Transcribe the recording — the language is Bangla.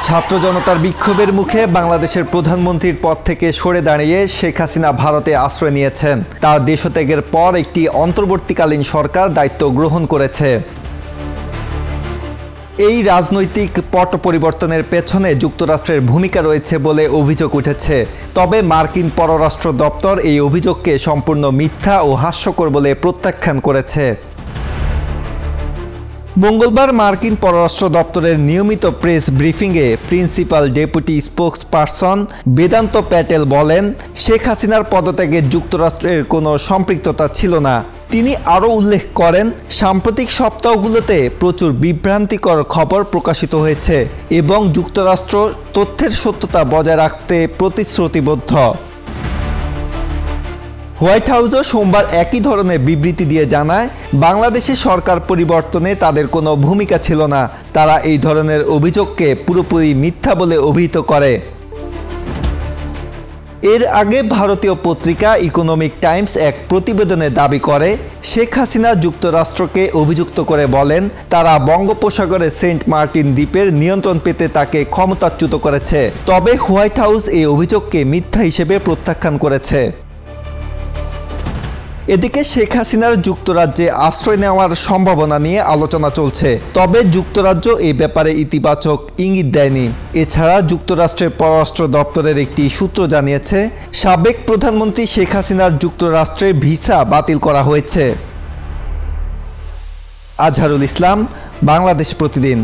ছাত্র জনতার বিক্ষোভের মুখে বাংলাদেশের প্রধানমন্ত্রীর পদ থেকে সরে দাঁড়িয়ে শেখ হাসিনা ভারতে আশ্রয় নিয়েছেন। তার দেশত্যাগের পর একটি অন্তর্বর্তীকালীন সরকার দায়িত্ব গ্রহণ করেছে। এই রাজনৈতিক পট পরিবর্তনের পেছনে যুক্তরাষ্ট্রের ভূমিকা রয়েছে বলে অভিযোগ উঠেছে। তবে মার্কিন পররাষ্ট্র দপ্তর এই অভিযোগকে সম্পূর্ণ মিথ্যা ও হাস্যকর বলে প্রত্যাখ্যান করেছে। মঙ্গলবার মার্কিন পররাষ্ট্র দপ্তরের নিয়মিত প্রেস ব্রিফিংয়ে principal deputy spokesperson Vedanta Patel বলেন, শেখ হাসিনার পদত্যাগে যুক্তরাষ্ট্রের কোনো সম্পৃক্ততা ছিল না। তিনি আরও উল্লেখ করেন, সাম্প্রতিক সপ্তাহগুলোতে প্রচুর বিভ্রান্তিকর খবর প্রকাশিত হয়েছে এবং যুক্তরাষ্ট্র তথ্যের সত্যতা বজায় রাখতে প্রতিশ্রুতিবদ্ধ। হোয়াইট হাউসও সোমবার একই ধরনের বিবৃতি দিয়ে জানায়, বাংলাদেশে সরকার পরিবর্তনে তাদের কোনো ভূমিকা ছিল না। তারা এই ধরনের অভিযোগকে পুরোপুরি মিথ্যা বলে অভিহিত করে। এর আগে ভারতীয় পত্রিকা ইকোনমিক টাইমস এক প্রতিবেদনে দাবি করে, শেখ হাসিনা যুক্তরাষ্ট্রকে অভিযুক্ত করে বলেন, তারা বঙ্গোপসাগরে সেন্ট মার্টিন দ্বীপের নিয়ন্ত্রণ পেতে তাকে ক্ষমতাচ্যুত করেছে। তবে হোয়াইট হাউস এই অভিযোগকে মিথ্যা হিসেবে প্রত্যাখ্যান করেছে। এদিকে শেখ হাসিনার যুক্তরাজ্যে আশ্রয় নেওয়ার সম্ভাবনা নিয়ে আলোচনা চলছে। তবে যুক্তরাজ্য এই ব্যাপারে ইতিবাচক ইঙ্গিত দেয়নি। এছাড়া যুক্তরাষ্ট্রের পররাষ্ট্র দপ্তরের একটি সূত্র জানিয়েছে, সাবেক প্রধানমন্ত্রী শেখ হাসিনার যুক্তরাষ্ট্রের ভিসা বাতিল করা হয়েছে। আজহারুল ইসলাম, বাংলাদেশ প্রতিদিন।